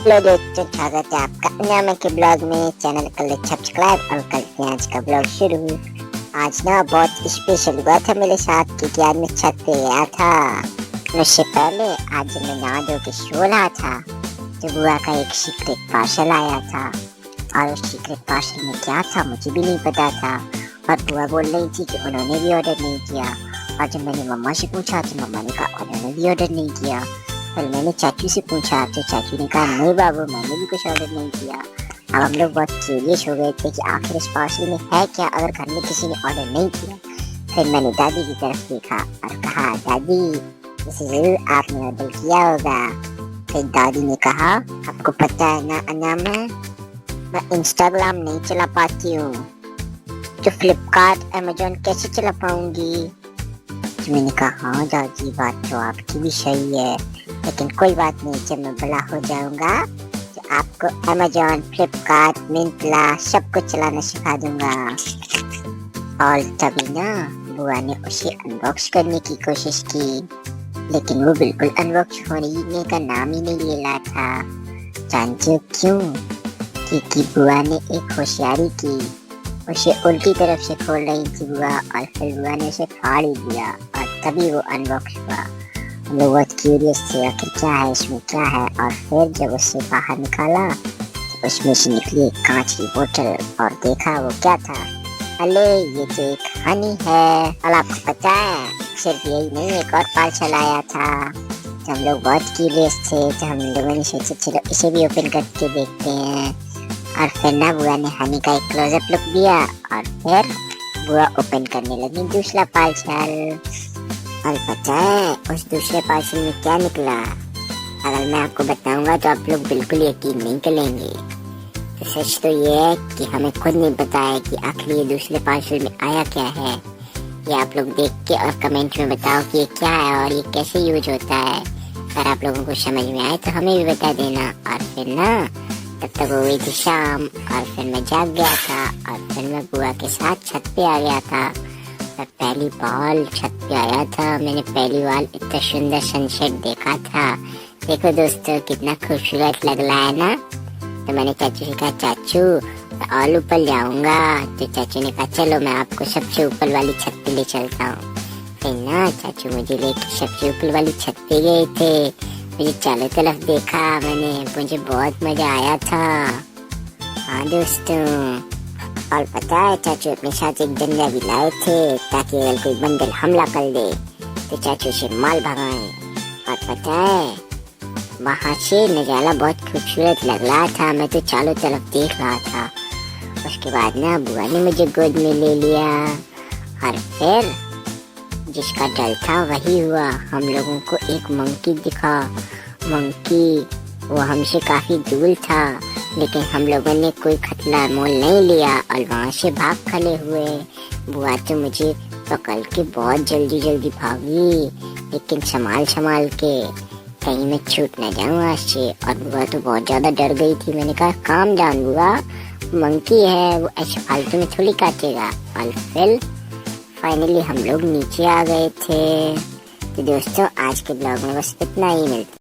Hello दोस्तों, स्वागत है आपका अन्यामा के ब्लॉग में। चैनल कर ले सब्सक्राइब और करते हैं आज का ब्लॉग शुरू। आज ना बहुत स्पेशल हुआ था मेरे साथ क्योंकि आज मैं छत पे गया था। उससे पहले आज मैं नहा धो के सो रहा था तो बुआ का एक सीक्रेट पार्सल आया था और उस सीक्रेट पार्सल में क्या था मुझे भी नहीं पता था। और बुआ बोल रही थी कि उन्होंने भी ऑर्डर नहीं किया। और जब मैंने मम्मा से पूछा तो मम्मा ने कहा उन्होंने भी ऑर्डर नहीं किया। फिर मैंने चाचू से पूछा तो चाचू ने कहा नहीं बाबू, मैंने भी कुछ ऑर्डर नहीं किया। अब हम लोग बहुत क्यूरियस हो गए थे कि आखिर इस पार्सल में है क्या अगर घर में किसी ने ऑर्डर नहीं किया। फिर मैंने दादी की तरफ देखा और कहा दादी इसे जरूर आपने ऑर्डर किया होगा। फिर दादी ने कहा आपको पता है ना अन्यामा, मैं इंस्टाग्राम नहीं चला पाती हूँ तो फ्लिपकार्ट अमेजोन कैसे चला पाऊंगी। तो मैंने कहा हाँ दादी, बात तो आपकी भी सही है, लेकिन कोई बात नहीं, जब मैं बड़ा हो जाऊंगा तो आपको अमेजोन, फ्लिपकार्ट, मिंत्रा सब कुछ चलाना सिखा दूंगा। और तभी ना बुआ ने उसे अनबॉक्स करने की कोशिश की, लेकिन वो बिल्कुल अनबॉक्स होने का नाम ही नहीं ले रहा था। जानते हो क्यों? क्योंकि बुआ ने एक होशियारी की, उसे उल्टी तरफ से खोल रही थी बुआ और फिर बुआ ने उसे फाड़ ही दिया और तभी वो अनबॉक्स हुआ। हम लोग बहुत क्यूरियस थे आखिर क्या है इसमें क्या है। और फिर जब उससे बाहर निकाला तो उसमें से निकली एक कांच की बोतल और देखा वो क्या था। अरे ये तो एक हनी है। और आपको पता है सिर्फ यही नहीं, एक और पार्सल आया था। तो हम लोग बहुत क्यूरियस थे तो हम लोगों ने सोचा चलो इसे भी ओपन करके देखते हैं। और फिर ना बुआ ने हनी का एक क्लोजअप लुक दिया और फिर बुआ ओपन करने लगी दूसरा पार्सल। और पता है उस दूसरे पार्सल में क्या निकला? अगर मैं आपको बताऊंगा तो आप लोग बिल्कुल यकीन नहीं करेंगे। तो सच तो ये है कि हमें खुद नहीं पता है कि आखिर ये दूसरे पार्सल में आया क्या है। ये आप लोग देख के और कमेंट में बताओ कि ये क्या है और ये कैसे यूज होता है। अगर आप लोगों को समझ में आए तो हमें भी बता देना। और फिर ना तब तक हो गई थी शाम और फिर मैं जाग गया था और फिर मैं बुआ के साथ छत पे आ गया था। मैं पहली बार छत पे आया था, मैंने पहली बार इतना सुंदर सनसेट देखा था। देखो दोस्तों कितना खूबसूरत लग रहा है ना। तो मैंने चाचू से कहा चाचू और ऊपर जाऊंगा। तो चाचू ने कहा चलो मैं आपको सबसे ऊपर वाली छत पे ले चलता हूँ। फिर ना चाचू मुझे लेके सबसे ऊपर वाली छत पे गए थे। मुझे चारों तरफ देखा मैंने, मुझे बहुत मजा आया था। हाँ दोस्तों, और पता है चाचू अपने साथ एक डंडा भी लाए थे ताकि अगर कोई बंदर हमला कर दे तो चाचू से माल भगाए। और पता है वहाँ से नज़ारा बहुत खूबसूरत लग रहा था, मैं तो चारों तरफ देख रहा था। उसके बाद ना बुआ ने मुझे गोद में ले लिया और फिर जिसका डर था वही हुआ। हम लोगों को एक मंकी दिखा। मंकी वो हमसे काफी दूर था, लेकिन हम लोगों ने कोई खतरा मोल नहीं लिया और वहाँ से भाग खड़े हुए। बुआ तो मुझे पकड़ के बहुत जल्दी जल्दी भागी, लेकिन संभाल के कहीं मैं छूट न जाऊँ आज से। और बुआ तो बहुत ज्यादा डर गई थी। मैंने कहा काम डाउन बुआ, मंकी है वो ऐसे फालतू में थोड़ी काटेगा। और फिर फाइनली हम लोग नीचे आ गए थे। तो दोस्तों आज के ब्लॉग में बस इतना ही मिलता।